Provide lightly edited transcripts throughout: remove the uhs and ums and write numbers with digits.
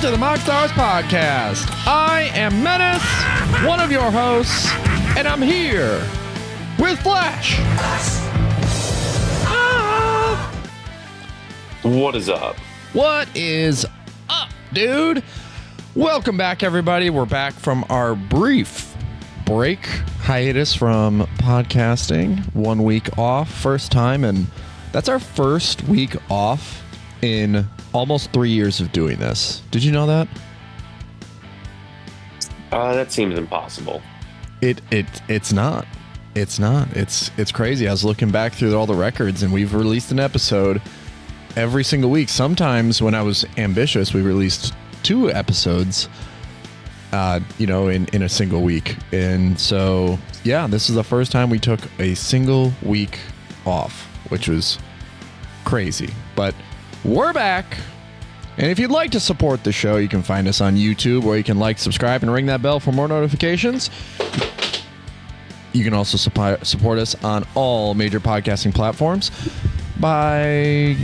to the MoxStars podcast. I am Menace, one of your hosts, and I'm here with Flash. What is up? What is up, dude? Welcome back, everybody. We're back from our brief break hiatus from podcasting. 1 week off, first time, and that's our first week off in almost 3 years of doing this. Did you know that? That seems impossible. It's not. It's not. It's crazy. I was looking back through all the records, and we've released an episode every single week. Sometimes when I was ambitious, we released 2 episodes, in a single week. And so, yeah, this is the first time we took a single week off, which was crazy. But we're back. And if you'd like to support the show, you can find us on YouTube, where you can like, subscribe, and ring that bell for more notifications. You can also support us on all major podcasting platforms by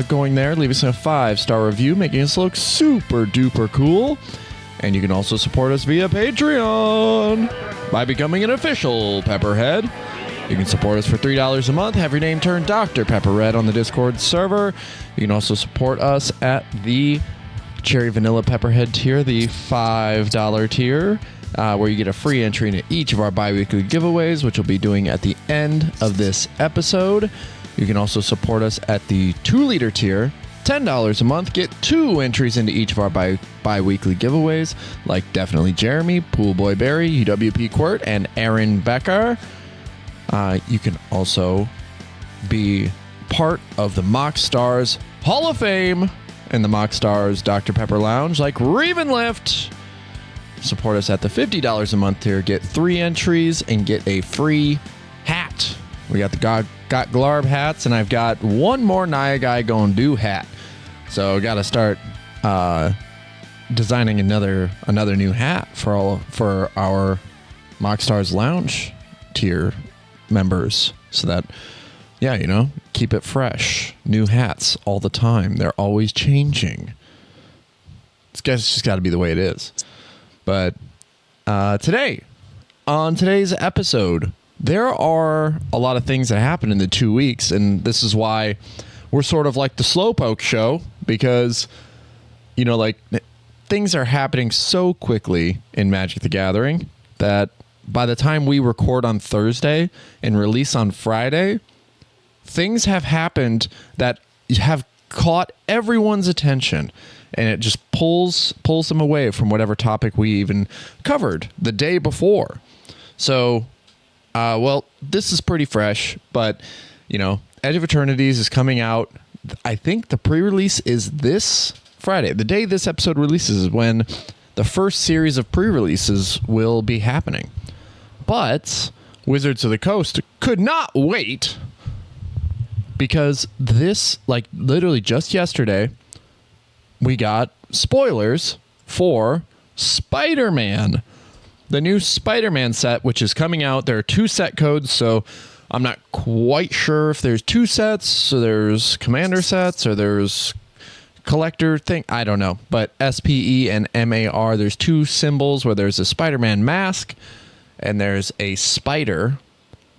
going there, leave us a 5-star review, making us look super duper cool. And you can also support us via Patreon by becoming an official Pepperhead. You can support us for $3 a month. Have your name turned Dr. Pepperhead on the Discord server. You can also support us at the Cherry Vanilla Pepperhead tier, the $5 tier, where you get a free entry into each of our bi-weekly giveaways, which we'll be doing at the end of this episode. You can also support us at the 2-liter tier, $10 a month. Get 2 entries into each of our bi-weekly giveaways, like Definitely Jeremy, Poolboy Barry, UWP Quirt, and Aaron Becker. You can also be part of the MoxStars Hall of Fame and the MoxStars Dr. Pepper Lounge, like Revenlift. Support us at the $50 a month tier. Get 3 entries and get a free hat. We got the Got Glarb hats, and I've got one more Nia Guy Gon' Do hat. So got to start designing another new hat for our MoxStars Lounge tier members, so that, keep it fresh. New hats all the time. They're always changing. It's just got to be the way it is. But on today's episode, there are a lot of things that happened in the 2 weeks, and this is why we're sort of like the Slowpoke show, because, things are happening so quickly in Magic the Gathering that by the time we record on Thursday and release on Friday, things have happened that have caught everyone's attention, and it just pulls them away from whatever topic we even covered the day before. So, this is pretty fresh, but, Edge of Eternities is coming out. I think the pre-release is this Friday. The day this episode releases is when the first series of pre-releases will be happening. But Wizards of the Coast could not wait, because this, literally just yesterday, we got spoilers for Spider-Man. The new Spider-Man set, which is coming out. There are 2 set codes, so I'm not quite sure if there's 2 sets, so there's commander sets, or there's collector thing. I don't know. But SPE and MAR, there's 2 symbols where there's a Spider-Man mask and there's a spider,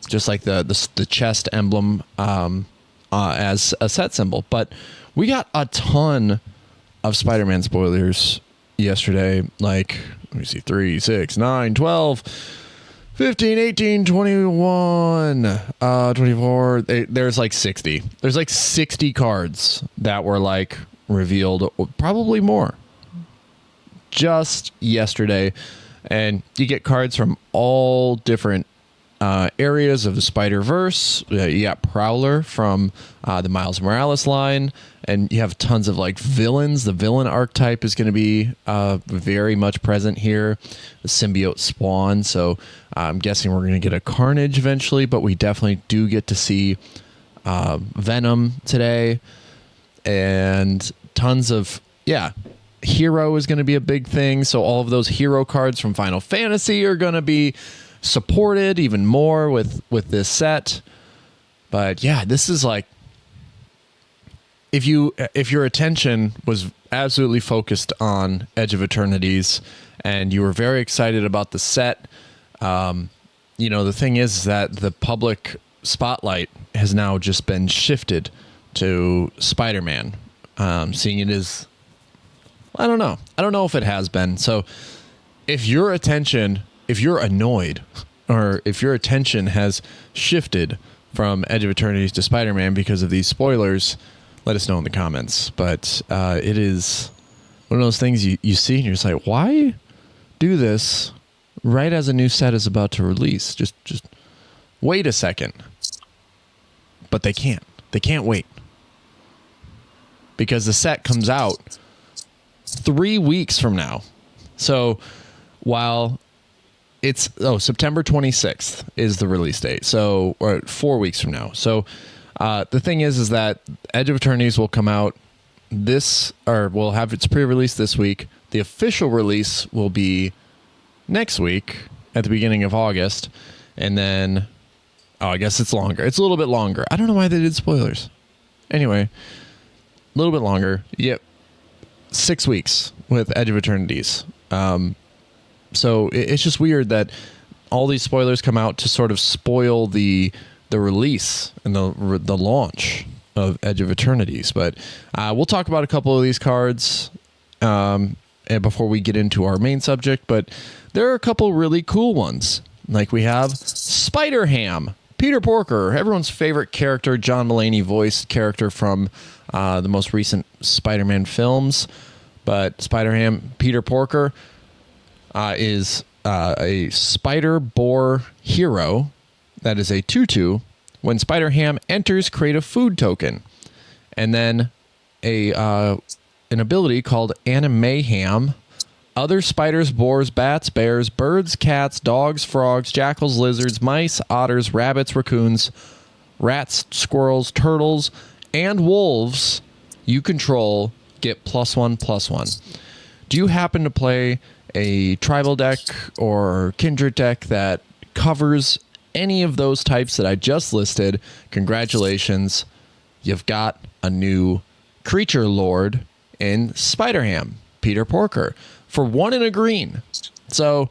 just like the chest emblem as a set symbol. But we got a ton of Spider-Man spoilers yesterday, let me see, 3, 6, 9, 12, 15, 18, 21, 24. There's 60. There's 60 cards that were revealed, probably more, just yesterday. And you get cards from all different areas of the Spider-Verse. You got Prowler from the Miles Morales line, and you have tons of villains. The villain archetype is going to be very much present here. The symbiote spawn. So I'm guessing we're going to get a Carnage eventually, but we definitely do get to see Venom today, and tons of Hero is going to be a big thing. So all of those hero cards from Final Fantasy are going to be supported even more with this set. But yeah, this is if your attention was absolutely focused on Edge of Eternities and you were very excited about the set, the thing is that the public spotlight has now just been shifted to Spider-Man. Seeing it as, I don't know if it has been. So if you're annoyed, or if your attention has shifted from Edge of Eternities to Spider-Man because of these spoilers, let us know in the comments. But it is one of those things you see and you're just like, why do this right as a new set is about to release? Just wait a second. But they can't. They can't wait. Because the set comes out 3 weeks from now. So while it's September 26th is the release date. So or 4 weeks from now. So the thing is that Edge of Eternities will come out will have its pre-release this week. The official release will be next week at the beginning of August. And then, I guess it's longer. It's a little bit longer. I don't know why they did spoilers. Anyway, a little bit longer. Yep. 6 weeks with Edge of Eternities. So it's just weird that all these spoilers come out to sort of spoil the release and the launch of Edge of Eternities. But we'll talk about a couple of these cards and before we get into our main subject. But there are a couple really cool ones. Like we have Spider-Ham, Peter Porker, everyone's favorite character, John Mulaney voiced character from the most recent Spider-Man films. But Spider-Ham, Peter Porker, is a Spider Boar hero that is a 2/2. When Spider-Ham enters, create a food token. And then an ability called Animayham. Other spiders, boars, bats, bears, birds, cats, dogs, frogs, jackals, lizards, mice, otters, rabbits, raccoons, rats, squirrels, turtles, and wolves you control get +1/+1. Do you happen to play a tribal deck or kindred deck that covers any of those types that I just listed? Congratulations. You've got a new creature lord in Spider-Ham, Peter Porker, for 1 and a green. So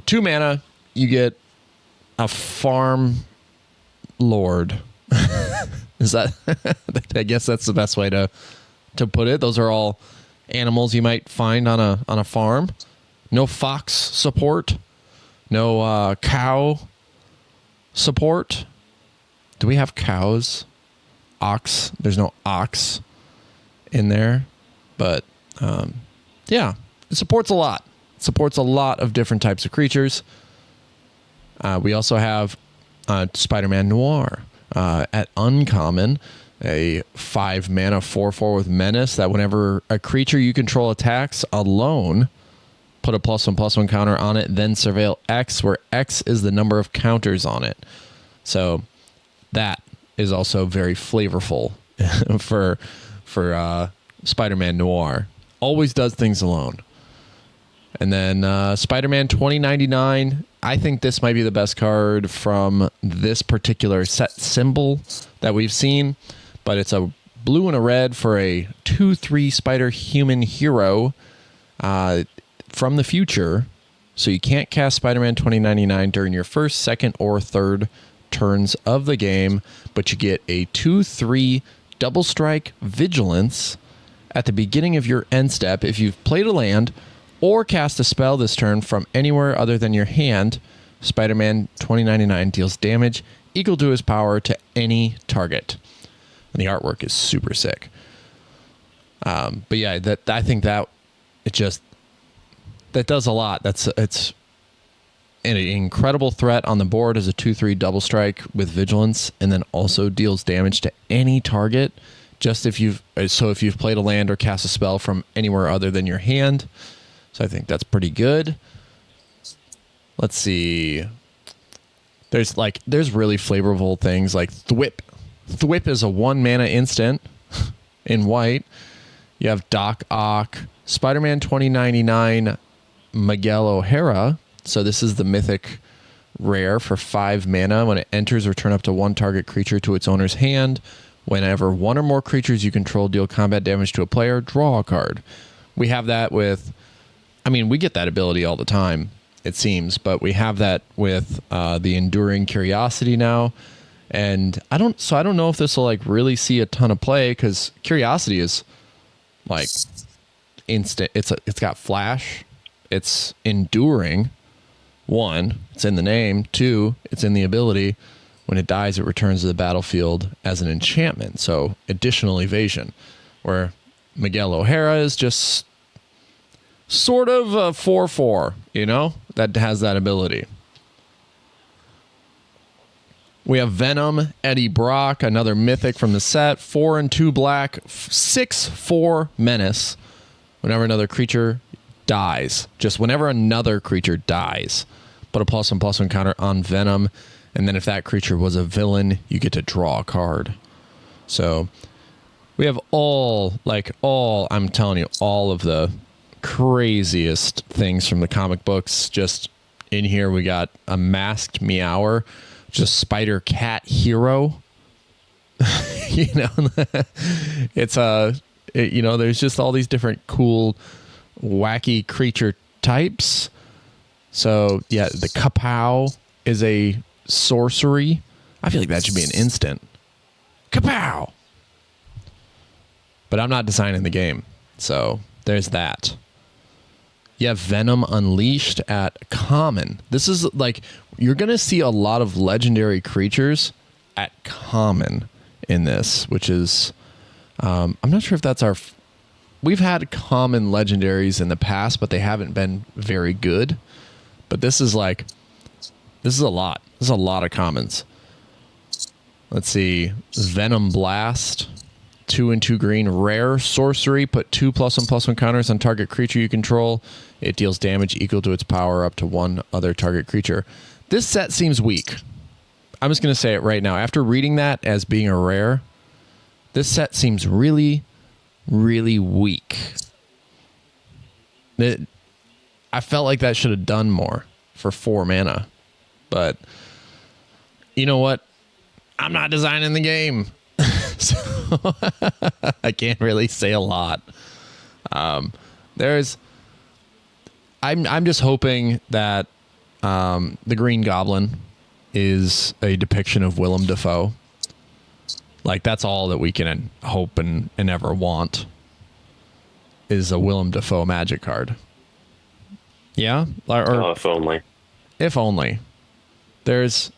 2 mana, you get a farm lord. Is that I guess that's the best way to put it. Those are all animals you might find on a farm. No fox support. No cow support. Do we have cows? Ox. There's no ox in there. But yeah, it supports a lot. It supports a lot of different types of creatures. We also have Spider-Man Noir at uncommon. A 5 mana 4/4 with Menace that whenever a creature you control attacks alone, put a +1/+1 counter on it, then surveil X, where X is the number of counters on it. So that is also very flavorful for Spider-Man Noir. Always does things alone. And then Spider-Man 2099. I think this might be the best card from this particular set symbol that we've seen. But it's a blue and a red for a 2/3 spider human hero from the future. So you can't cast Spider-Man 2099 during your first, second, or third turns of the game. But you get a 2/3 double strike vigilance at the beginning of your end step. If you've played a land or cast a spell this turn from anywhere other than your hand, Spider-Man 2099 deals damage equal to his power to any target. And the artwork is super sick. But yeah, I think that does a lot. It's an incredible threat on the board as a 2/3 double strike with vigilance, and then also deals damage to any target. If you've played a land or cast a spell from anywhere other than your hand. So I think that's pretty good. Let's see. There's really flavorful things like Thwip. Thwip is a 1 mana instant in white. You have Doc Ock, Spider-Man 2099, Miguel O'Hara. So this is the mythic rare for 5 mana. When it enters, return up to 1 target creature to its owner's hand. Whenever one or more creatures you control deal combat damage to a player, draw a card. We have that with, I mean, we get that ability all the time, it seems, but we have that with the Enduring Curiosity now. And I don't know if this will like really see a ton of play, because Curiosity is like instant. It's got flash. It's enduring. 1, it's in the name. 2, it's in the ability. When it dies, it returns to the battlefield as an enchantment. So additional evasion, where Miguel O'Hara is just sort of a 4/4, you know, that has that ability. We have Venom, Eddie Brock, another mythic from the set. 4 and 2 black, 6/4 Menace. Whenever another creature dies, just whenever another creature dies, put a +1/+1 counter on Venom. And then if that creature was a villain, you get to draw a card. So we have I'm telling you, all of the craziest things from the comic books. Just in here, we got a Masked Meower, just Spider Cat Hero. You know, there's just all these different cool, wacky creature types. So yeah, the Kapow is a sorcery. I feel like that should be an instant. Kapow! But I'm not designing the game, so there's that. You have Venom Unleashed at common. This is like, you're going to see a lot of legendary creatures at common in this, which is, I'm not sure if that's we've had common legendaries in the past, but they haven't been very good. But this is a lot. This is a lot of commons. Let's see. Venom Blast. 2 and 2 green. Rare sorcery. Put 2 +1/+1 counters on target creature you control. It deals damage equal to its power up to one other target creature. This set seems weak. I'm just going to say it right now. After reading that as being a rare, this set seems really, really weak. I felt like that should have done more for 4 mana. But you know what? I'm not designing the game. So I can't really say a lot. I'm just hoping that the Green Goblin is a depiction of Willem Dafoe. Like, that's all that we can hope and ever want, is a Willem Dafoe Magic card. Yeah? Or if only. If only. There's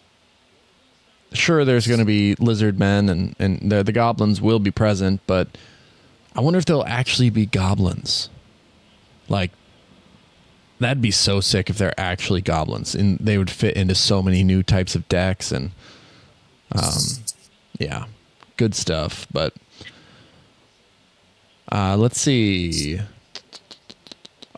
going to be lizard men and the goblins will be present, but I wonder if they'll actually be goblins. Like, that'd be so sick if they're actually goblins, and they would fit into so many new types of decks, and yeah, good stuff. But let's see.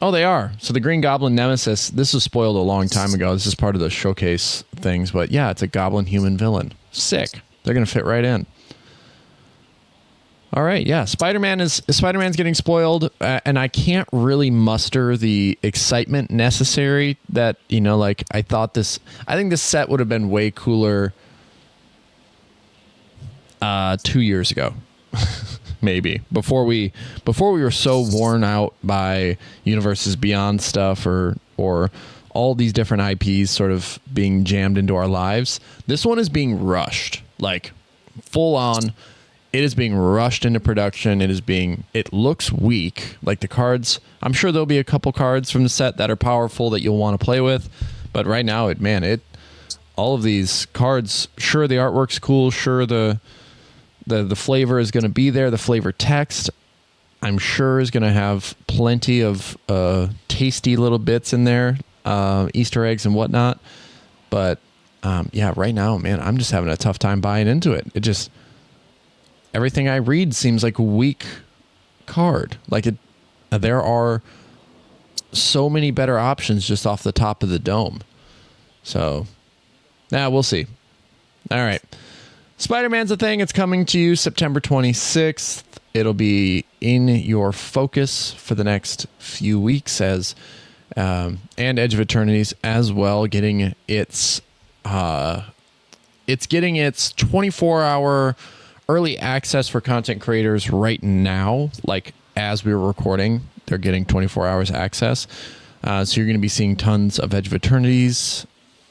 Oh, they are. So the Green Goblin Nemesis, this was spoiled a long time ago. This is part of the showcase things, but yeah, it's a goblin human villain. Sick. They're going to fit right in. All right, yeah. Spider-Man's getting spoiled, and I can't really muster the excitement necessary that, like, I think this set would have been way cooler 2 years ago. Maybe before we were so worn out by Universes Beyond stuff or all these different IPs sort of being jammed into our lives. This one is being rushed, like full on. It is being rushed into production. It looks weak. Like the cards, I'm sure there'll be a couple cards from the set that are powerful that you'll want to play with. But right now, all of these cards, sure, the artwork's cool. Sure, the flavor is going to be there. The flavor text, I'm sure, is going to have plenty of tasty little bits in there, Easter eggs and whatnot. But yeah, right now, man, I'm just having a tough time buying into it. Everything I read seems like a weak card. Like there are so many better options just off the top of the dome. So, we'll see. All right. Spider-Man's a thing. It's coming to you September 26th. It'll be in your focus for the next few weeks and Edge of Eternities as well, getting its 24-hour early access for content creators right now. Like as we were recording, they're getting 24 hours access. So you're going to be seeing tons of Edge of Eternities,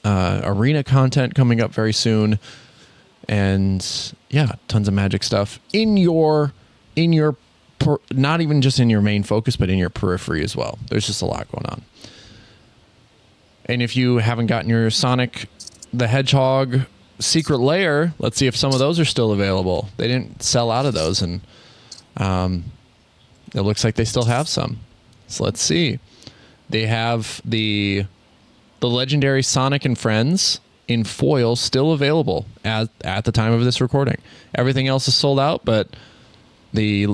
arena content coming up very soon, and yeah, tons of Magic stuff in your not even just in your main focus, but in your periphery as well. There's just a lot going on. And if you haven't gotten your Sonic the Hedgehog secret lair, let's see if some of those are still available. They didn't sell out of those, and it looks like they still have some. So let's see. They have the legendary Sonic and Friends in foil still available at the time of this recording. Everything else is sold out, but the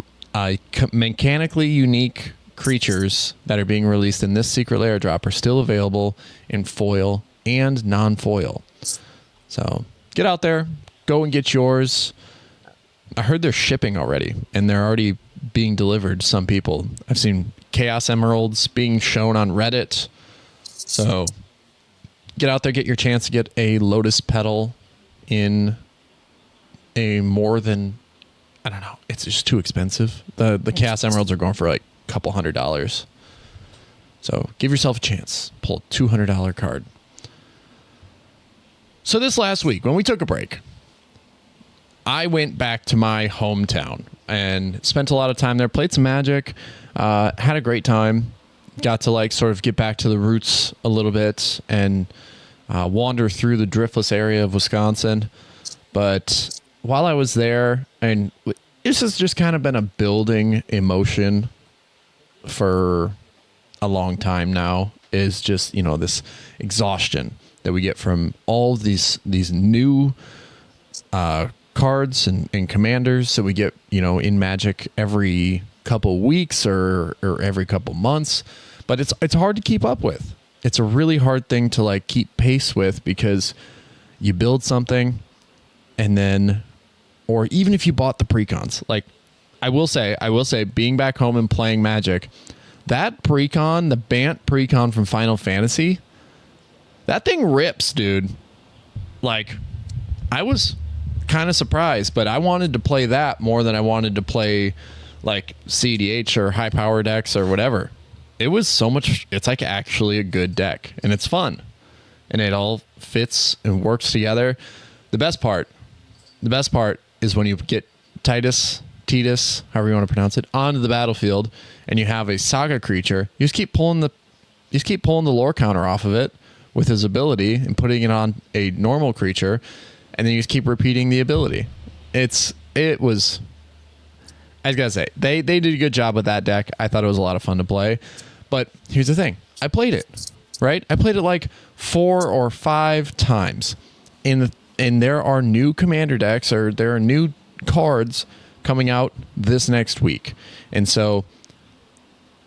mechanically unique creatures that are being released in this secret lair drop are still available in foil and non-foil. So get out there, go and get yours. I heard they're shipping already, and they're already being delivered to some people. I've seen Chaos Emeralds being shown on Reddit. So get out there, get your chance to get a Lotus Petal in a more than, I don't know, it's just too expensive. The Chaos Emeralds are going for like a couple $100. So give yourself a chance. Pull a $200 card. So this last week, when we took a break, I went back to my hometown and spent a lot of time there, played some Magic, had a great time, got to like sort of get back to the roots a little bit and wander through the driftless area of Wisconsin. But while I was there, and this has just kind of been a building emotion for a long time now, is just, you know, this exhaustion that we get from all these new cards and commanders that we get, you know, in Magic every couple weeks or every couple months. But it's hard to keep up with. It's a really hard thing to like keep pace with, because you build something and then, or even if you bought the precons, like I will say being back home and playing Magic, that precon, the Bant precon from Final Fantasy, that thing rips, dude. Like, I was kind of surprised, but I wanted to play that more than I wanted to play like cEDH or high power decks or whatever. It was so much, it's like actually a good deck, and it's fun, and it all fits and works together. The best part is when you get Titus, however you want to pronounce it, onto the battlefield, and you have a Saga creature. You just keep pulling the lore counter off of it with his ability and putting it on a normal creature, and then you just keep repeating the ability. It was, I gotta say, they did a good job with that deck. I thought it was a lot of fun to play. But here's the thing. I played it, right? I played it like 4 or 5 times. And there are new commander decks, or there are new cards coming out this next week. And so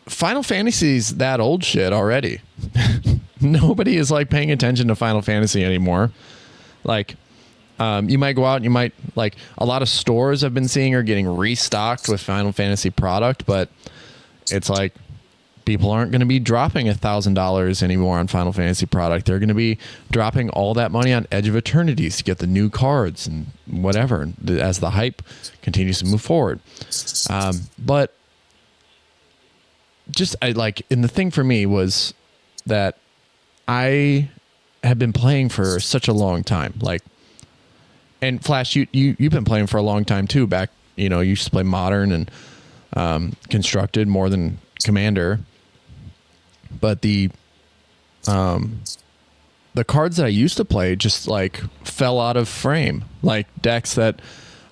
Final Fantasy's that old shit already. Nobody is like paying attention to Final Fantasy anymore. Like, you might go out and you might, like, a lot of stores I've been seeing are getting restocked with Final Fantasy product, but it's like people aren't going to be dropping $1,000 anymore on Final Fantasy product. They're going to be dropping all that money on Edge of Eternities to get the new cards and whatever as the hype continues to move forward. But just and the thing for me was that I have been playing for such a long time. Like, and Flash, you've been playing for a long time too. Back, you know, you used to play Modern and Constructed more than Commander. But the cards that I used to play just like fell out of frame. Like decks that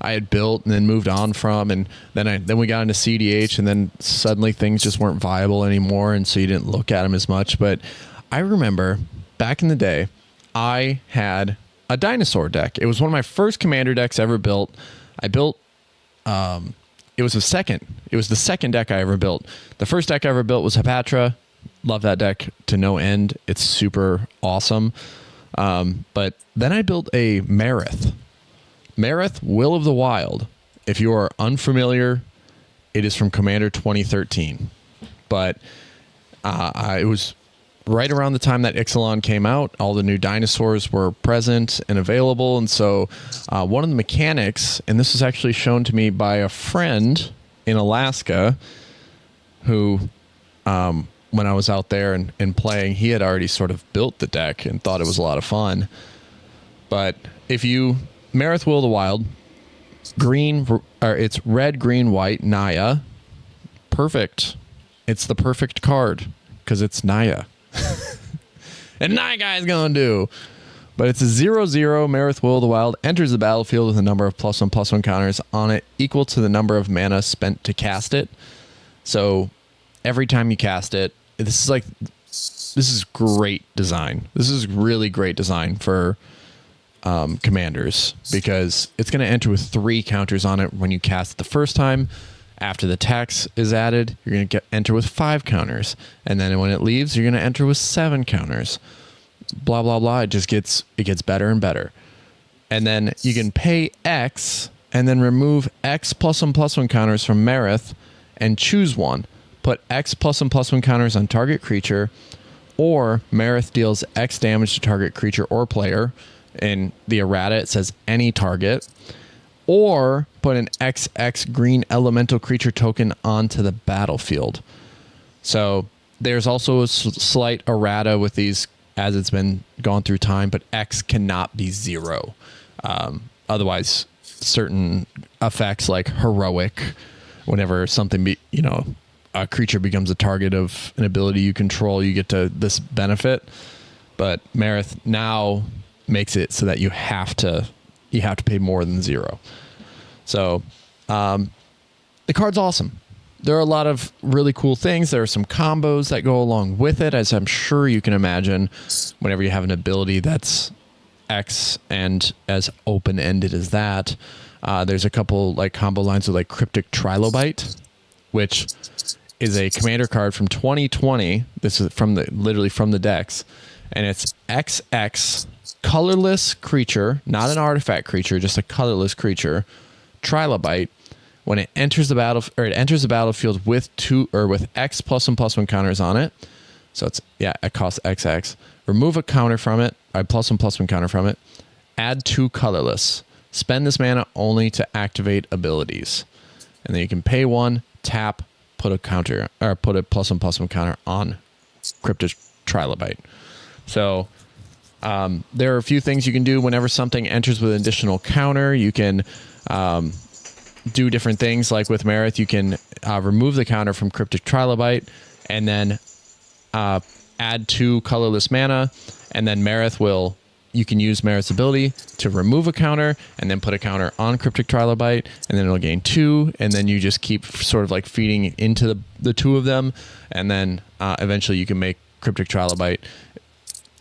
I had built and then moved on from, and then we got into cEDH, and then suddenly things just weren't viable anymore, and so you didn't look at them as much. But I remember back in the day, I had a dinosaur deck. It was one of my first commander decks ever built. I built it was the second deck I ever built. The first deck I ever built was Hepatra. Love that deck to no end. It's super awesome. But then I built a Marath. Marath, Will of the Wild. If you are unfamiliar, it is from Commander 2013. But it was right around the time that Ixalan came out, all the new dinosaurs were present and available. And so one of the mechanics, and this was actually shown to me by a friend in Alaska who, when I was out there and playing, he had already sort of built the deck and thought it was a lot of fun. But if you Marath Will of the Wild, it's red, green, white, Naya, perfect. It's the perfect card because it's Naya. And Naya Guy's gonna do. But it's a 0/0 Marath Will of the Wild, enters the battlefield with a number of +1/+1 counters on it equal to the number of mana spent to cast it. So every time you cast it, this is great design. This is really great design for commanders, because it's going to enter with 3 counters on it when you cast it the first time. After the tax is added, you're going to enter with 5 counters, and then when it leaves, you're going to enter with 7 counters. Blah blah blah. It gets better and better. And then you can pay X and then remove X +1/+1 counters from Marath and choose one. Put X +1/+1 counters on target creature, or Marath deals X damage to target creature or player. In the errata, it says any target, or put an XX green elemental creature token onto the battlefield. So there's also a slight errata with these as it's been gone through time, but X cannot be 0. Otherwise, certain effects like heroic, whenever something a creature becomes a target of an ability you control, you get to this benefit. But Marath now makes it so that you have to pay more than 0. So the card's awesome. There are a lot of really cool things. There are some combos that go along with it, as I'm sure you can imagine. Whenever you have an ability that's X and as open-ended as that, there's a couple like combo lines with like Cryptic Trilobite, which is a commander card from 2020. This is literally from the decks, and it's XX colorless creature, not an artifact creature, just a colorless creature, Trilobite. When it enters the battlefield with X +1/+1 counters on it. So it costs XX. Remove a counter from it, +1/+1 counter from it. Add 2 colorless. Spend this mana only to activate abilities, and then you can pay 1, tap, put a counter, or put a +1/+1 counter on Cryptic Trilobite. So there are a few things you can do whenever something enters with an additional counter. You can do different things. Like with Marath, you can remove the counter from Cryptic Trilobite and then add 2 colorless mana, and then you can use Marath's ability to remove a counter and then put a counter on Cryptic Trilobite, and then it'll gain 2, and then you just keep sort of like feeding into the 2 of them, and then eventually you can make Cryptic Trilobite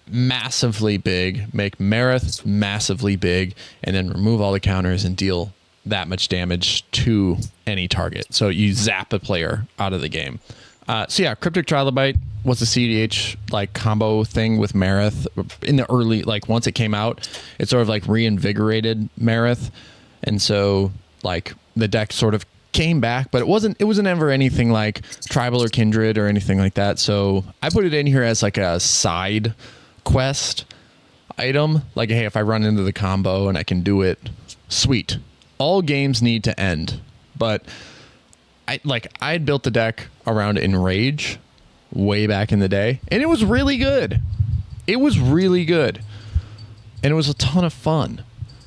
massively big, make Marath massively big, and then remove all the counters and deal that much damage to any target. So you zap a player out of the game. Cryptic Trilobite was a cEDH like combo thing with Marath in the early, like once it came out, it sort of like reinvigorated Marath. And so like the deck sort of came back, but it wasn't ever anything like Tribal or Kindred or anything like that. So I put it in here as like a side quest item. Like, hey, if I run into the combo and I can do it, sweet. All games need to end, but I had built the deck around Enrage way back in the day, and it was really good. It was really good, and it was a ton of fun.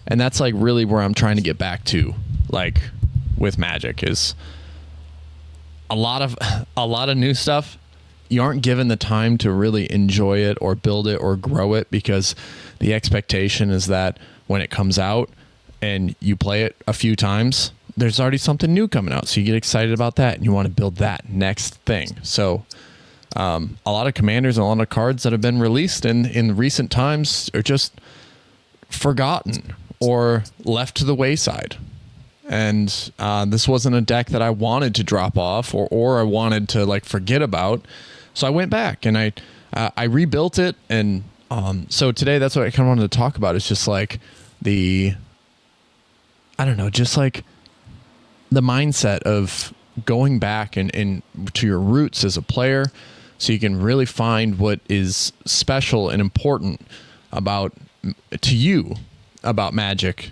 And that's like really where I'm trying to get back to, like with Magic, is a lot of new stuff. You aren't given the time to really enjoy it or build it or grow it, because the expectation is that when it comes out and you play it a few times, there's already something new coming out. So you get excited about that and you want to build that next thing. So a lot of commanders and a lot of cards that have been released in recent times are just forgotten or left to the wayside. And this wasn't a deck that I wanted to drop off or I wanted to like forget about. So I went back and I rebuilt it. And so today, that's what I kind of wanted to talk about. It's just like just like the mindset of going back and to your roots as a player, so you can really find what is special and important about Magic.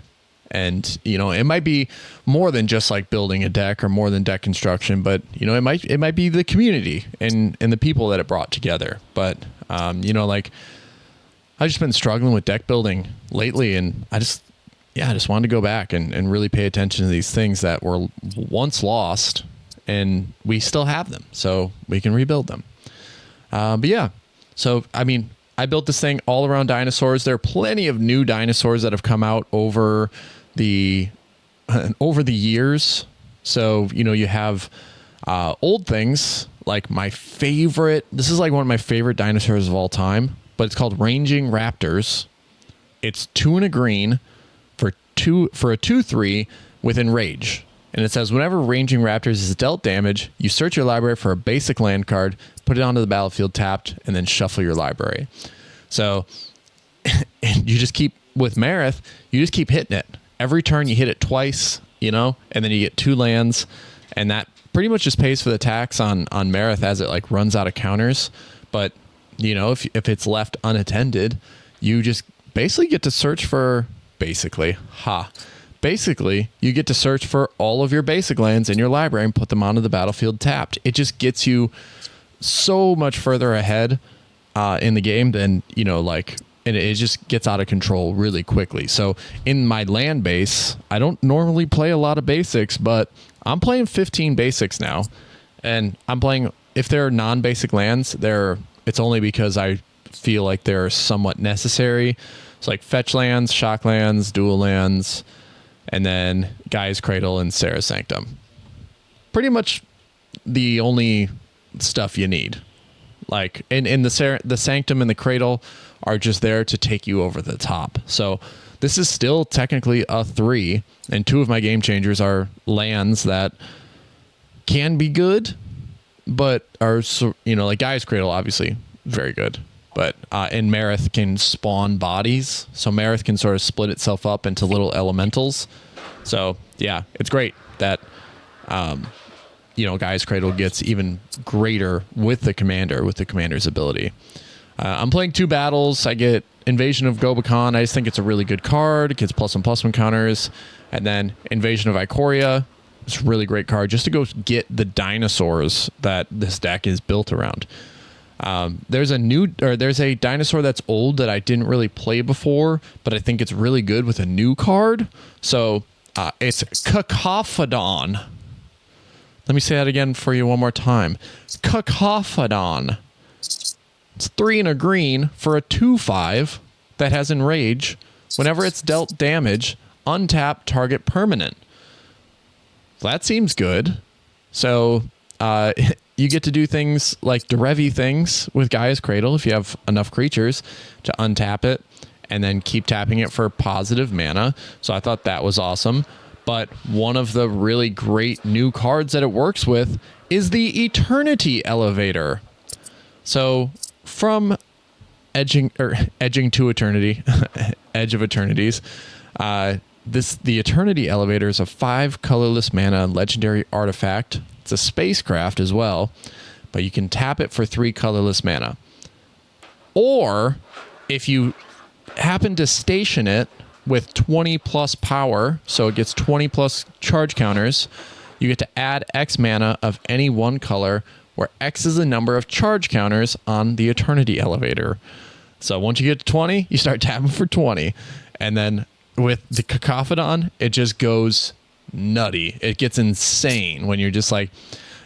And, you know, it might be more than just like building a deck or more than deck construction, but, you know, it might be the community and the people that it brought together. But, you know, like I've just been struggling with deck building lately, and I just wanted to go back and really pay attention to these things that were once lost, and we still have them, so we can rebuild them. But yeah, so, I mean, I built this thing all around dinosaurs. There are plenty of new dinosaurs that have come out over the years. So, you know, you have old things like this is like one of my favorite dinosaurs of all time, but it's called Ranging Raptors. It's 2 and a green for a 2/3 with Enrage. And it says, whenever Ranging Raptors is dealt damage, you search your library for a basic land card, put it onto the battlefield tapped, and then shuffle your library. So and you just keep, with Marath, you just keep hitting it. Every turn you hit it twice, you know, and then you get 2 lands, and that pretty much just pays for the tax on Marath as it like runs out of counters. But, you know, if it's left unattended, you just basically get to search for, basically, you get to search for all of your basic lands in your library and put them onto the battlefield tapped. It just gets you so much further ahead in the game than, you know, like, and it just gets out of control really quickly. So in my land base, I don't normally play a lot of basics, but I'm playing 15 basics now, and I'm playing, if they're non-basic lands, it's only because I feel like they're somewhat necessary. It's like fetch lands, shock lands, dual lands, and then Gaia's Cradle and Sarah's Sanctum. Pretty much the only stuff you need. Like in the Sanctum and the Cradle are just there to take you over the top. So this is still technically a 3, and 2 of my game changers are lands that can be good, but are, you know, like Gaia's Cradle, obviously very good. But and Marath can spawn bodies, so Marath can sort of split itself up into little elementals. So yeah, it's great that you know, Gaia's Cradle gets even greater with the commander's ability. I'm playing 2 battles. I get Invasion of Gobakhan. I just think it's a really good card. It gets +1/+1 counters, and then Invasion of Ikoria. It's a really great card just to go get the dinosaurs that this deck is built around. There's a dinosaur that's old that I didn't really play before, but I think it's really good with a new card. So it's Cacophodon. Let me say that again for you one more time. Cacophodon. It's 3 and a green for a 2/5 that has Enrage. Whenever it's dealt damage, untap target permanent. That seems good. So you get to do things like Derevi things with Gaia's Cradle if you have enough creatures to untap it and then keep tapping it for positive mana. So I thought that was awesome. But one of the really great new cards that it works with is the Eternity Elevator. So from Edging to Eternity, Edge of Eternities, the Eternity Elevator is a 5 colorless mana legendary artifact. It's a spacecraft as well, but you can tap it for 3 colorless mana. Or if you happen to station it with 20 plus power, so it gets 20 plus charge counters, you get to add X mana of any one color, where X is the number of charge counters on the Eternity Elevator. So once you get to 20, you start tapping for 20. And then with the Cacophodon, it just goes nutty. It gets insane when you're just like,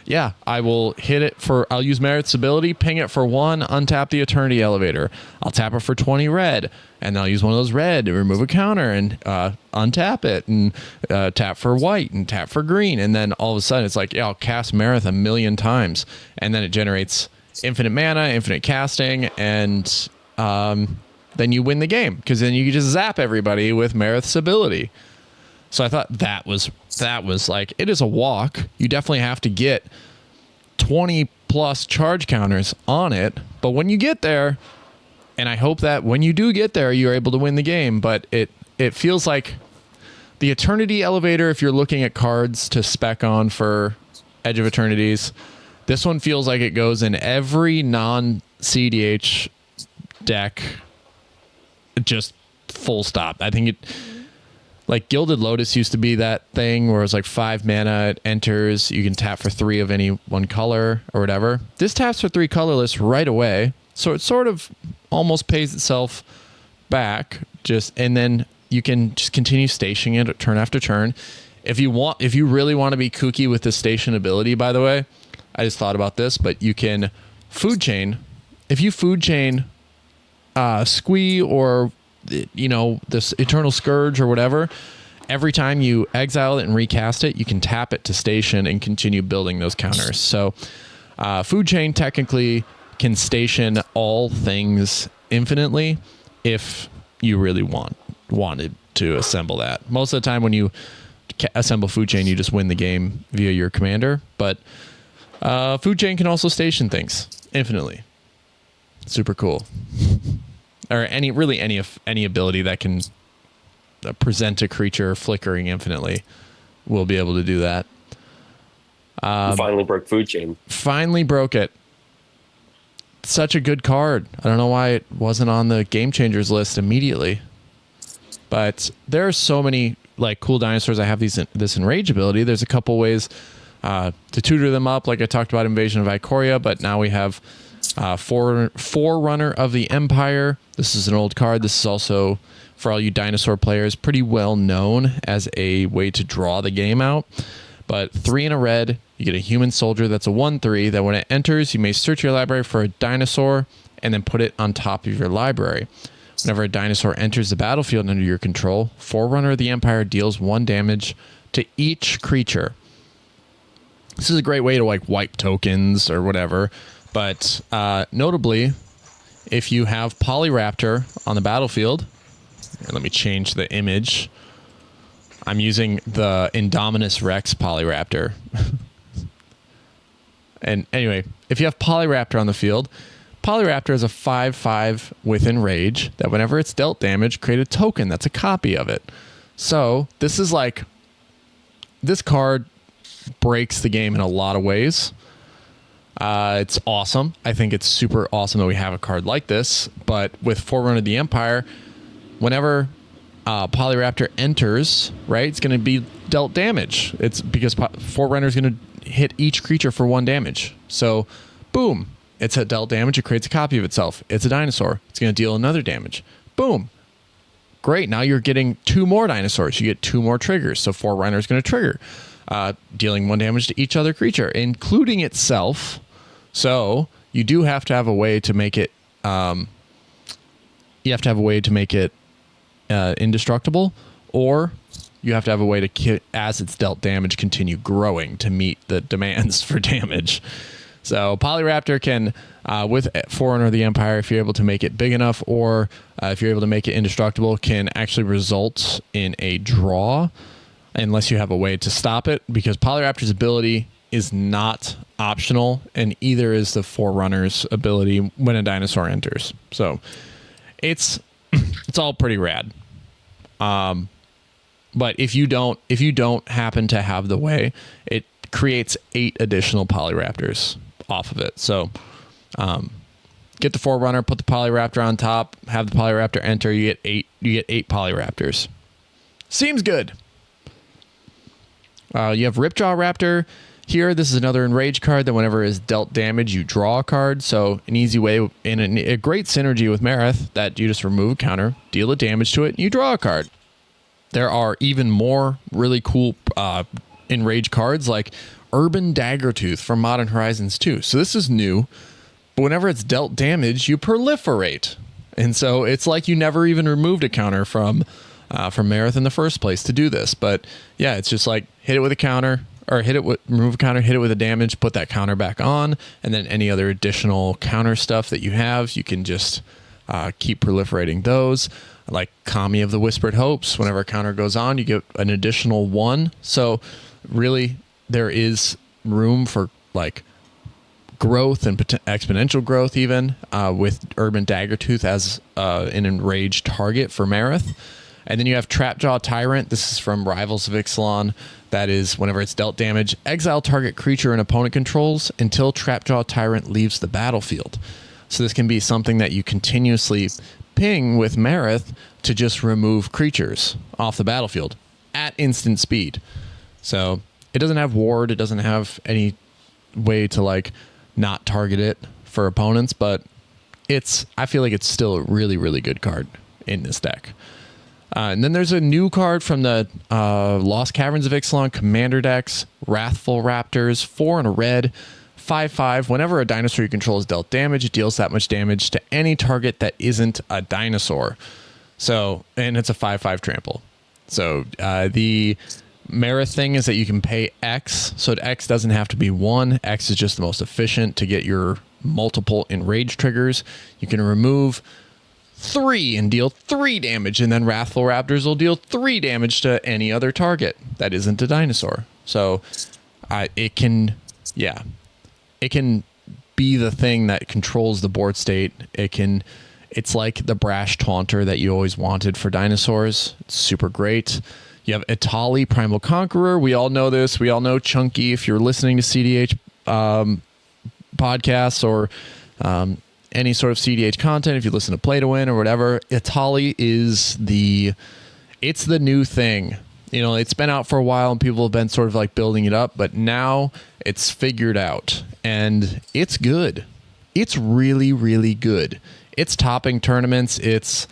yeah, I'll use Marath's ability, ping it for 1, untap the Eternity Elevator. I'll tap it for 20 red, and I'll use one of those red to remove a counter and untap it, and tap for white and tap for green. And then all of a sudden it's like, yeah, I'll cast Marath 1,000,000 times. And then it generates infinite mana, infinite casting, and then you win the game, because then you can just zap everybody with Marath's ability. So I thought that was like, it is a walk. You definitely have to get 20 plus charge counters on it. But when you get there, and I hope that when you do get there, you're able to win the game. But it feels like the Eternity Elevator, if you're looking at cards to spec on for Edge of Eternities, This one feels like it goes in every non-cEDH deck, just full stop. I think it, like Gilded Lotus used to be that thing where it's like 5 mana, it enters, you can tap for 3 of any one color or whatever. This taps for 3 colorless right away, so it sort of almost pays itself back, and then you can just continue stationing it turn after turn. If you really want to be kooky with the station ability, by the way, I just thought about this, but you can food chain. If you food chain Squee or this Eternal Scourge or whatever, every time you exile it and recast it, you can tap it to station and continue building those counters. So food chain technically can station all things infinitely if you really wanted to assemble that. Most of the time when you assemble food chain, you just win the game via your commander, but food chain can also station things infinitely. Super cool. Or any ability that can present a creature flickering infinitely will be able to do that. You finally broke food chain. Finally broke it. Such a good card. I don't know why it wasn't on the game changers list immediately. But there are so many like cool dinosaurs. I have this enrage ability. There's a couple ways to tutor them up, like I talked about Invasion of Ikoria, but now we have Forerunner of the Empire. This is an old card. This is also, for all you dinosaur players, pretty well known as a way to draw the game out. But 3 in a red, you get a human soldier that's a 1/3 that when it enters, you may search your library for a dinosaur and then put it on top of your library. Whenever a dinosaur enters the battlefield under your control, Forerunner of the Empire deals 1 damage to each creature. This is a great way to like wipe tokens or whatever. But notably, if you have Polyraptor on the battlefield, let me change the image. I'm using the Indominus Rex Polyraptor. And anyway, if you have Polyraptor on the field, Polyraptor is a 5/5 with Enrage that whenever it's dealt damage, create a token that's a copy of it. So this is like, this card breaks the game in a lot of ways. It's awesome. I think it's super awesome that we have a card like this. But with Forerunner of the Empire, whenever Polyraptor enters, right, it's going to be dealt damage. It's because Forerunner is going to hit each creature for 1 damage. So, boom, it's dealt damage. It creates a copy of itself. It's a dinosaur. It's going to deal another damage. Boom. Great. Now you're getting 2 more dinosaurs. You get 2 more triggers. So Forerunner is going to trigger, dealing 1 damage to each other creature, including itself. So you do have to have a way to make it. You have to have a way to make it indestructible, or you have to have a way to, as it's dealt damage, continue growing to meet the demands for damage. So Polyraptor can, with Forerunner of the Empire, if you're able to make it big enough, or if you're able to make it indestructible, can actually result in a draw, unless you have a way to stop it, because Polyraptor's ability is not optional, and either is the Forerunner's ability when a dinosaur enters. So it's all pretty rad. But if you don't happen to have the way, it creates 8 additional Polyraptors off of it. So get the Forerunner, put the Polyraptor on top, have the Polyraptor enter, you get 8 Polyraptors. Seems good. You have Ripjaw Raptor here. This is another Enrage card that whenever is dealt damage, you draw a card. So an easy way, and a great synergy with Marath, that you just remove a counter, deal a damage to it, and you draw a card. There are even more really cool Enrage cards like Urban Daggertooth from Modern Horizons 2. So this is new, but whenever it's dealt damage, you proliferate. And so it's like you never even removed a counter from Marath in the first place to do this. But yeah, it's just like hit it with a counter, or remove a counter, hit it with a damage, put that counter back on, and then any other additional counter stuff that you have, you can just keep proliferating those. Like Kami of the Whispered Hopes, whenever a counter goes on, you get an additional 1. So really, there is room for like growth and exponential growth even with Urban Daggertooth as an enraged target for Marath. And then you have Trapjaw Tyrant. This is from Rivals of Ixalan. That is, whenever it's dealt damage, exile target creature an opponent controls until Trapjaw Tyrant leaves the battlefield. So this can be something that you continuously ping with Marath to just remove creatures off the battlefield at instant speed. So it doesn't have ward. It doesn't have any way to like not target it for opponents, but I feel like it's still a really, really good card in this deck. And then there's a new card from the Lost Caverns of Ixalan Commander decks, Wrathful Raptors, 4 and a red, 5/5. Whenever a dinosaur you control is dealt damage, it deals that much damage to any target that isn't a dinosaur. So, and it's a 5/5 trample. So the Marath thing is that you can pay X, so X doesn't have to be 1. X is just the most efficient to get your multiple enrage triggers. You can remove 3 and deal 3 damage, and then Wrathful Raptors will deal 3 damage to any other target that isn't a dinosaur. So it can be the thing that controls the board state. It's like the brash taunter that you always wanted for dinosaurs. It's super great. You have Etali, Primal Conqueror. We all know this. We all know Chunky. If you're listening to cEDH podcasts or any sort of cEDH content, if you listen to Play to Win or whatever, Etali is the new thing. You know, it's been out for a while and people have been sort of like building it up, but now it's figured out and it's good. It's really, really good. It's topping tournaments. It's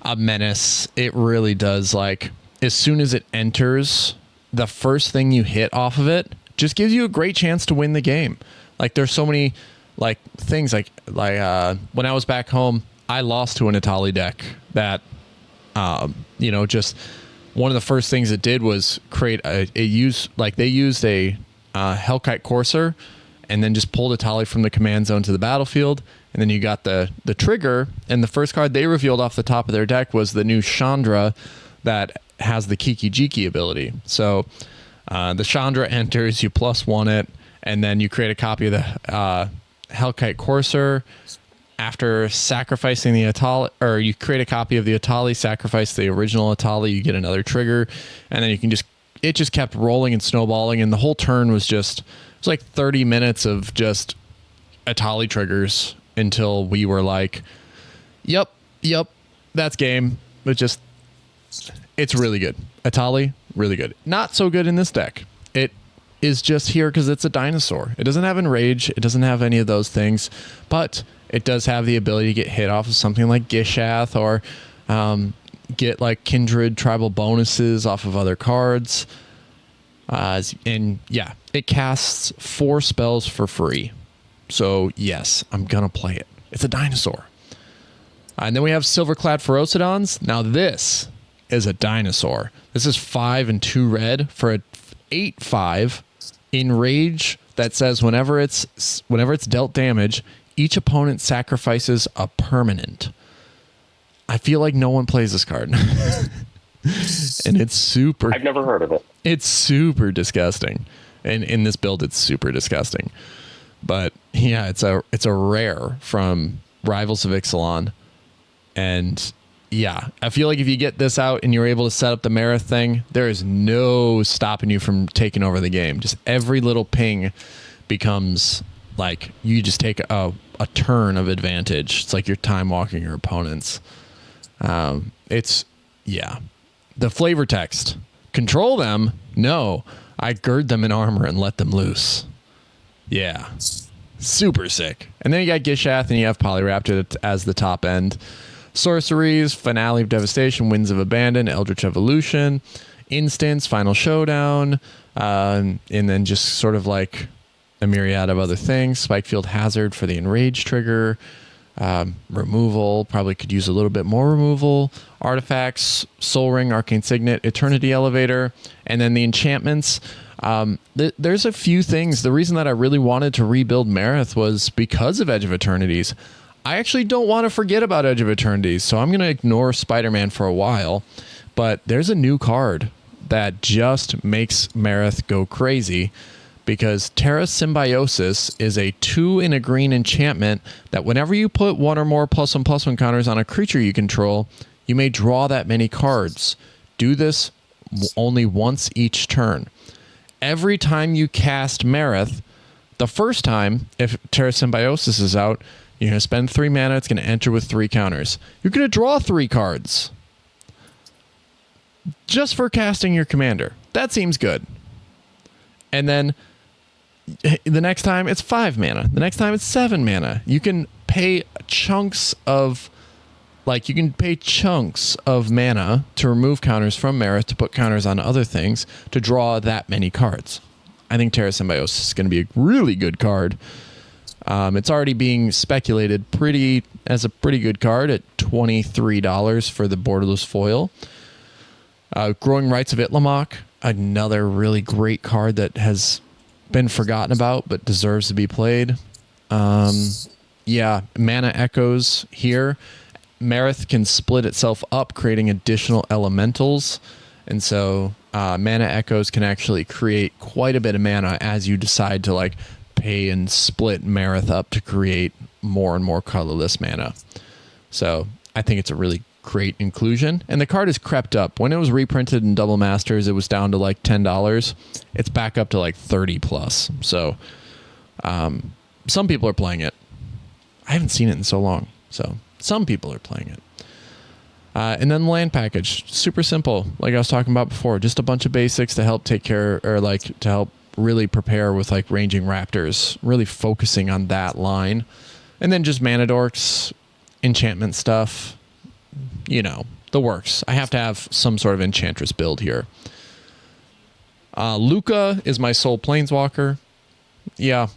a menace. It really does. Like, as soon as it enters, the first thing you hit off of it just gives you a great chance to win the game. Like, there's so many like things like when I was back home, I lost to an Etali deck that, just one of the first things it did was create they used a Hellkite Courser and then just pulled Etali from the command zone to the battlefield. And then you got the trigger, and the first card they revealed off the top of their deck was the new Chandra that has the Kiki Jiki ability. So the Chandra enters, you +1 it, and then you create a copy of the Hellkite Courser. After sacrificing the Etali, or you create a copy of the Etali, sacrifice the original Etali, you get another trigger, and then it just kept rolling and snowballing, and the whole turn was like 30 minutes of just Etali triggers until we were like, yep, that's game. It's really good. Etali, really good. Not so good in this deck. It is just here because it's a dinosaur. It doesn't have enrage. It doesn't have any of those things, but it does have the ability to get hit off of something like Gishath or get like Kindred tribal bonuses off of other cards. And yeah, it casts 4 spells for free. So yes, I'm going to play it. It's a dinosaur. And then we have Silverclad Ferocidons. Now this is a dinosaur. This is 5 and 2 red for a 8/5 enrage that says whenever it's dealt damage, each opponent sacrifices a permanent. I feel like no one plays this card. And it's super... I've never heard of it. It's super disgusting. And in this build, it's super disgusting. But yeah, it's a rare from Rivals of Ixalan. And yeah, I feel like if you get this out and you're able to set up the Marath thing, there is no stopping you from taking over the game. Just every little ping becomes like you just take a turn of advantage. It's like you're time walking your opponents. The flavor text. Control them? No. I gird them in armor and let them loose. Yeah. Super sick. And then you got Gishath and you have Polyraptor as the top end. Sorceries, Finale of Devastation, Winds of Abandon, Eldritch Evolution, Instance, Final Showdown, and then just sort of like a myriad of other things. Spikefield Hazard for the Enrage trigger. Removal, probably could use a little bit more removal. Artifacts, Soul Ring, Arcane Signet, Eternity Elevator, and then the enchantments. There's a few things. The reason that I really wanted to rebuild Marath was because of Edge of Eternities. I actually don't want to forget about Edge of Eternities, so I'm going to ignore Spider-Man for a while. But there's a new card that just makes Marath go crazy, because Terra Symbiosis is a 2 in a green enchantment that whenever you put 1 or more +1/+1 counters on a creature you control, You may draw that many cards. Do this only once each turn. Every time you cast Marath, the first time, if Terra Symbiosis is out, you're going to spend 3 mana. It's going to enter with 3 counters. You're going to draw 3 cards. Just for casting your commander. That seems good. And then the next time it's 5 mana. The next time it's 7 mana. You can pay chunks of mana to remove counters from Marath to put counters on other things to draw that many cards. I think Terra Symbiosis is going to be a really good card. It's already being speculated as a pretty good card at $23 for the borderless foil. Growing Rights of Itlamok, another really great card that has been forgotten about but deserves to be played. Yeah, Mana Echoes here. Marath can split itself up, creating additional elementals. And so Mana Echoes can actually create quite a bit of mana as you decide to like pay and split Marath up to create more and more colorless mana. So I think it's a really great inclusion. And the card has crept up. When it was reprinted in Double Masters, it was down to like $10. It's back up to like 30 plus. So some people are playing it. I haven't seen it in so long. So some people are playing it. And then the land package, super simple. Like I was talking about before, just a bunch of basics to help take care or like to help really prepare with like ranging raptors, really focusing on that line. And then just mana dorks, enchantment stuff, you know, the works. I have to have some sort of enchantress build here. Luca is my sole planeswalker. Yeah.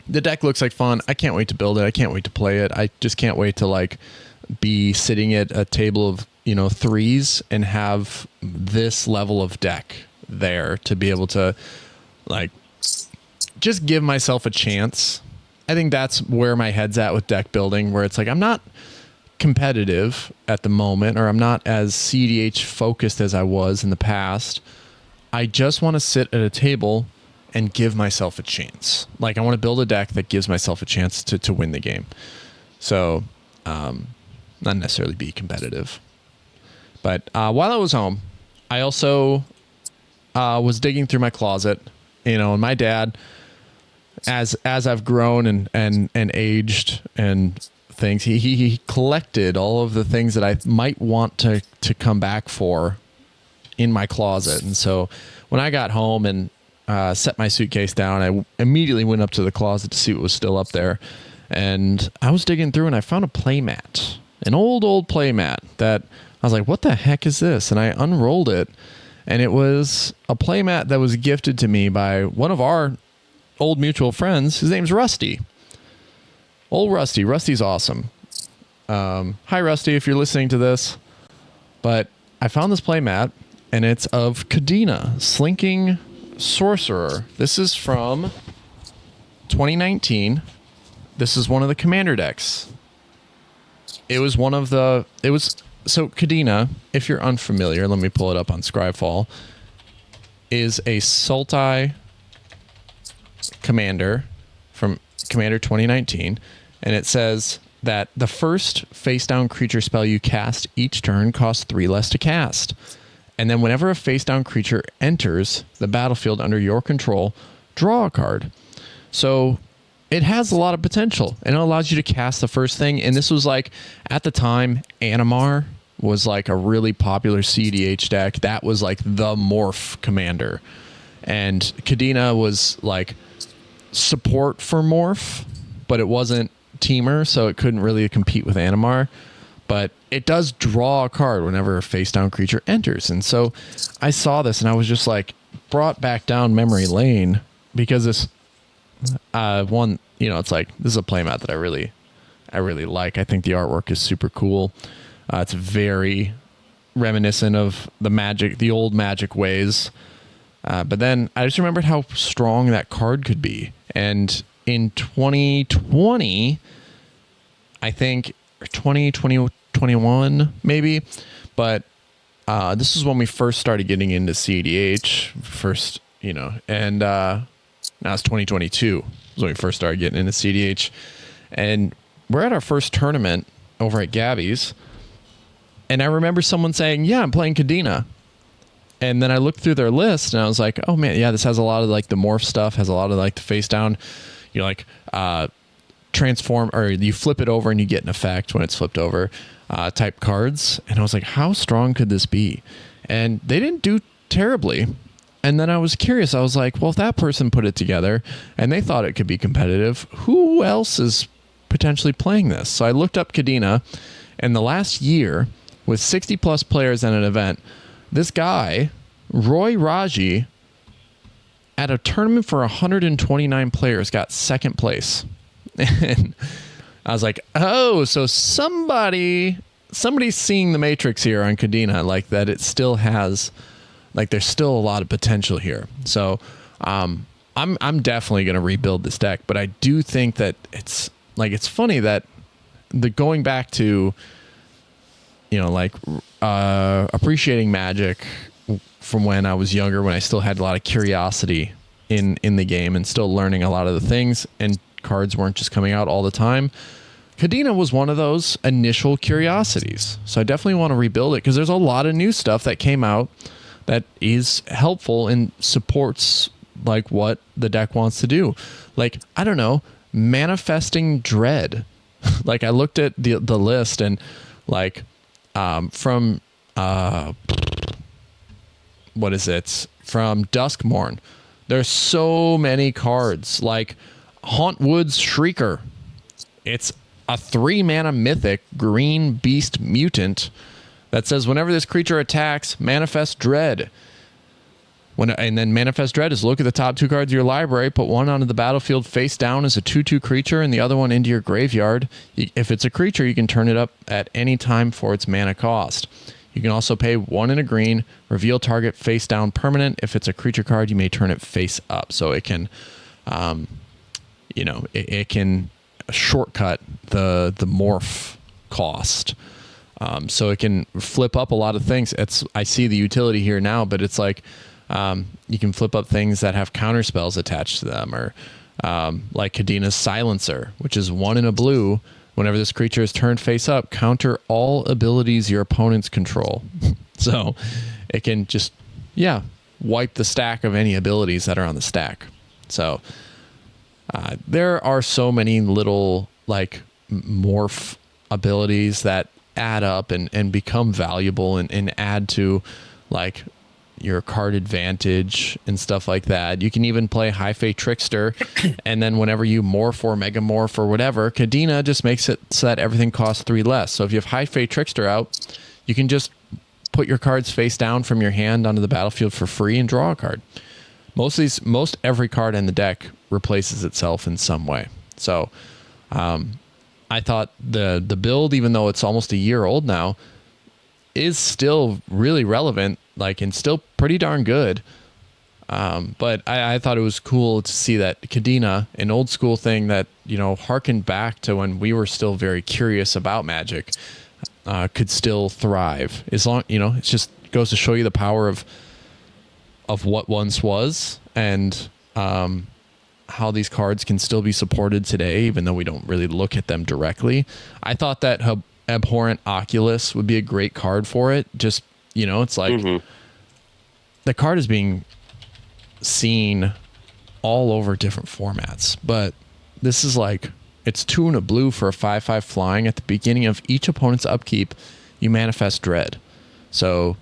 The deck looks like fun. I can't wait to build it. I can't wait to play it. I just can't wait to like be sitting at a table of, you know, 3s and have this level of deck there to be able to like just give myself a chance. I think that's where my head's at with deck building, where it's like I'm not competitive at the moment, or I'm not as cEDH focused as I was in the past. I just want to sit at a table and give myself a chance. Like I want to build a deck that gives myself a chance to win the game. So not necessarily be competitive. But while I was home, I also was digging through my closet, you know, and my dad, as I've grown and aged and things, he collected all of the things that I might want to come back for in my closet. And so when I got home and set my suitcase down, I immediately went up to the closet to see what was still up there. And I was digging through and I found a playmat, an old playmat that I was like, what the heck is this? And I unrolled it, and it was a playmat that was gifted to me by one of our old mutual friends. His name's Rusty. Old Rusty. Rusty's awesome. Hi, Rusty, if you're listening to this. But I found this playmat, and it's of Kadena, Slinking Sorcerer. This is from 2019. This is one of the commander decks. So Kadena, if you're unfamiliar, let me pull it up on Scryfall, is a Sultai commander from Commander 2019, and it says that the first face-down creature spell you cast each turn costs 3 less to cast. And then whenever a face-down creature enters the battlefield under your control, draw a card. So it has a lot of potential, and it allows you to cast the first thing. And this was like, at the time, Animar was like a really popular cEDH deck. That was like the morph commander. And Kadena was like support for morph, but it wasn't teamer, so it couldn't really compete with Animar. But it does draw a card whenever a face-down creature enters. And so I saw this, and I was just like brought back down memory lane, because this one, you know, it's like, this is a playmat that I really like. I think the artwork is super cool. It's very reminiscent of the old Magic ways. But then I just remembered how strong that card could be. And in 2020, I think, or 2021 maybe, but this is when we first started getting into cEDH first, you know, and now it's 2022 is when we first started getting into cEDH. And we're at our first tournament over at Gabby's, And I remember someone saying, yeah, I'm playing Kadena. And then I looked through their list and I was like, oh man, yeah, this has a lot of like the morph stuff, has a lot of like the face down, you know, like transform, or you flip it over and you get an effect when it's flipped over type cards. And I was like, how strong could this be? And they didn't do terribly. And then I was curious. I was like, well, if that person put it together and they thought it could be competitive, who else is potentially playing this? So I looked up Kadena, and the last year with 60 plus players at an event, this guy, Roy Raji, at a tournament for 129 players, got second place. And I was like, oh, so somebody's seeing the matrix here on Kadena, like that it still has, like there's still a lot of potential here. So I'm definitely going to rebuild this deck, but I do think that it's funny that the going back to, you know, like appreciating Magic from when I was younger, when I still had a lot of curiosity in the game and still learning a lot of the things, and cards weren't just coming out all the time. Kadena was one of those initial curiosities. So I definitely want to rebuild it because there's a lot of new stuff that came out that is helpful and supports like what the deck wants to do. Like, I don't know, manifesting dread. Like I looked at the list and like from what is it? From Duskmorn. There's so many cards like Hauntwood's Shrieker. It's a 3-mana mythic green beast mutant that says whenever this creature attacks, manifest dread. And then manifest dread is look at the top 2 cards of your library, put one onto the battlefield face down as a 2/2 creature and the other one into your graveyard. If it's a creature, you can turn it up at any time for its mana cost. You can also pay 1 and a green, reveal target face down permanent. If it's a creature card, you may turn it face up. So it can, it can shortcut the morph cost. So it can flip up a lot of things. I see the utility here now, but it's like you can flip up things that have counter spells attached to them, or like Kadena's Silencer, which is 1 in a blue. Whenever this creature is turned face up, counter all abilities your opponents control. So it can just, wipe the stack of any abilities that are on the stack. So there are so many little like morph abilities that add up and become valuable and add to like your card advantage and stuff like that. You can even play High Fate Trickster, and then whenever you morph or megamorph or whatever, Kadena just makes it so that everything costs 3 less. So if you have High Fate Trickster out, you can just put your cards face down from your hand onto the battlefield for free and draw a card. Most every card in the deck replaces itself in some way. So I thought the build, even though it's almost a year old now, is still really relevant, like, and still pretty darn good. But I thought it was cool to see that Kadena, an old school thing that, harkened back to when we were still very curious about Magic, could still thrive. As long, it just goes to show you the power of what once was, and how these cards can still be supported today, even though we don't really look at them directly. I thought that Abhorrent Oculus would be a great card for it. Just, it's like the card is being seen all over different formats, but this is like, it's 2 and a blue for a 5/5 flying. At the beginning of each opponent's upkeep, you manifest dread. So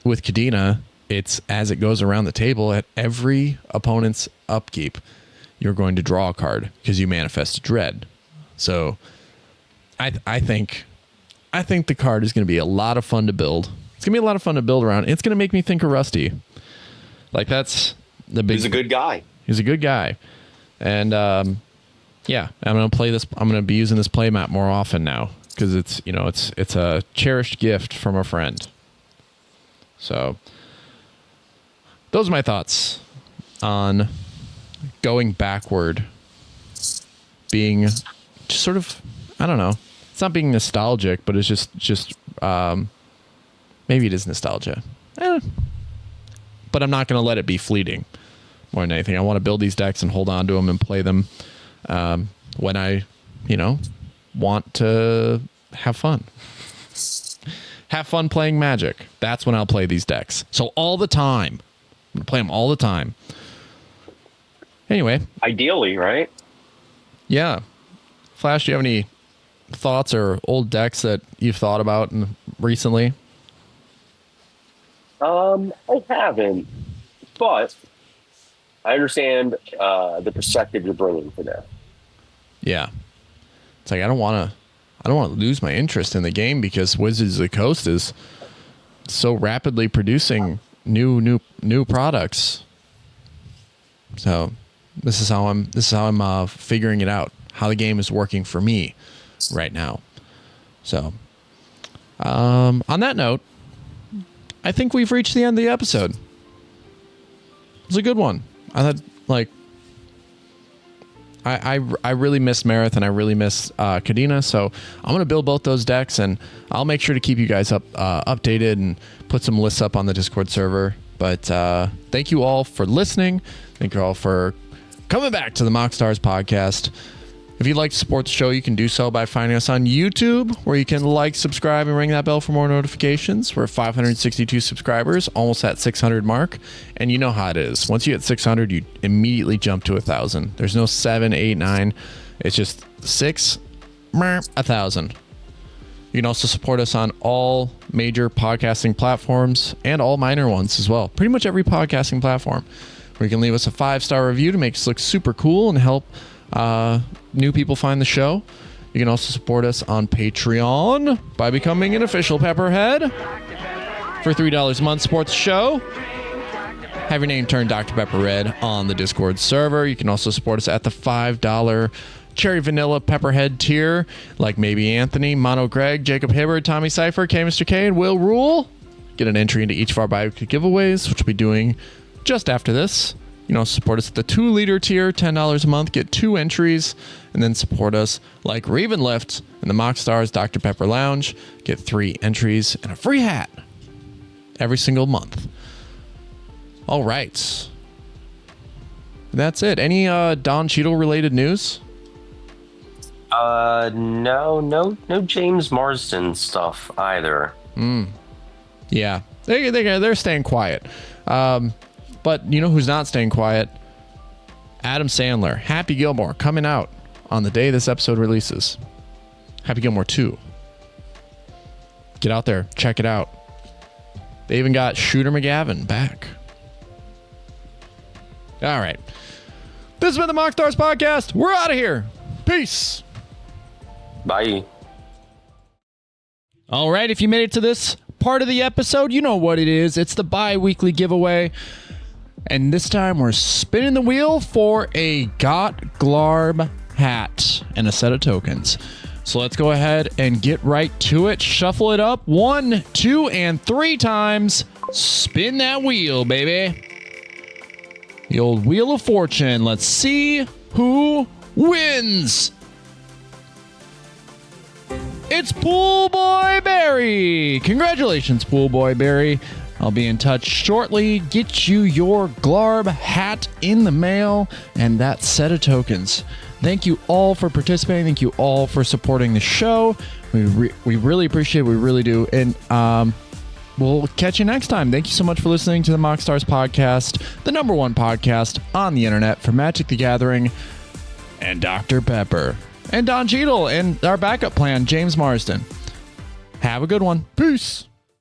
with Kadena, it's as it goes around the table, at every opponent's upkeep, you're going to draw a card because you manifest dread. So I think the card is going to be a lot of fun to build. It's going to be a lot of fun to build around. It's going to make me think of Rusty. Like, that's the big... He's a good guy. He's a good guy. And, I'm going to play this. I'm going to be using this playmat more often now because it's, it's a cherished gift from a friend. So those are my thoughts on going backward, being just sort of, I don't know. It's not being nostalgic, but it's just maybe it is nostalgia. But I'm not going to let it be fleeting more than anything. I want to build these decks and hold on to them and play them when I, want to have fun. have fun playing Magic, that's when I'll play these decks. So all the time. I'm going to play them all the time. Anyway. Ideally, right? Yeah. Flash, do you have any thoughts or old decks that you've thought about recently? I haven't, but I understand the perspective you're bringing to that. Yeah. It's like I don't want to lose my interest in the game because Wizards of the Coast is so rapidly producing new products. So this is how I'm figuring it out, how the game is working for me right now. So on that note, I think we've reached the end of the episode. It was a good one. I thought, like, I really miss Marath and I really miss Kadena, so I'm going to build both those decks, and I'll make sure to keep you guys updated and put some lists up on the Discord server. But thank you all for listening. Thank you all for coming back to the MoxStars podcast. If you'd like to support the show, you can do so by finding us on YouTube, where you can like, subscribe, and ring that bell for more notifications. We're 562 subscribers, almost at 600 mark. And you know how it is. Once you hit 600, you immediately jump to 1,000. There's no 7, 8, 9. It's just 6, 1,000. You can also support us on all major podcasting platforms and all minor ones as well. Pretty much every podcasting platform, where you can leave us a 5-star review to make us look super cool and help new people find the show. You can also support us on Patreon by becoming an official Pepperhead. For $3 a month, support the show. Have your name turned Dr. Pepper Red on the Discord server. You can also support us at the $5 Cherry Vanilla Pepperhead tier, like maybe Anthony, Mono Greg, Jacob Hibbard, Tommy Cypher, K Mr. K, and Will Rule. Get an entry into each of our bi-weekly giveaways, which we'll be doing just after this. You know, support us at the 2-liter tier, $10 a month, get 2 entries, and then support us like Ravenlift in the MoxStars Dr. Pepper Lounge, get 3 entries and a free hat every single month. All right. That's it. Any Don Cheadle related news? No James Marsden stuff either. Yeah, they're staying quiet. But you know who's not staying quiet? Adam Sandler, Happy Gilmore, coming out on the day this episode releases. Happy Gilmore 2. Get out there, check it out. They even got Shooter McGavin back. All right. This has been the MoxStars podcast. We're out of here. Peace. Bye. All right, if you made it to this part of the episode, you know what it is. It's the bi-weekly giveaway. And this time we're spinning the wheel for a Got Glarb hat and a set of tokens. So let's go ahead and get right to it. Shuffle it up 1, 2, and 3 times. Spin that wheel, baby. The old Wheel of Fortune. Let's see who wins. It's Pool Boy Barry. Congratulations, Pool Boy Barry. I'll be in touch shortly. Get you your Glarb hat in the mail and that set of tokens. Thank you all for participating. Thank you all for supporting the show. We really appreciate it. We really do. And we'll catch you next time. Thank you so much for listening to the MoxStars podcast, the #1 podcast on the internet for Magic the Gathering and Dr. Pepper and Don Cheadle and our backup plan, James Marsden. Have a good one. Peace.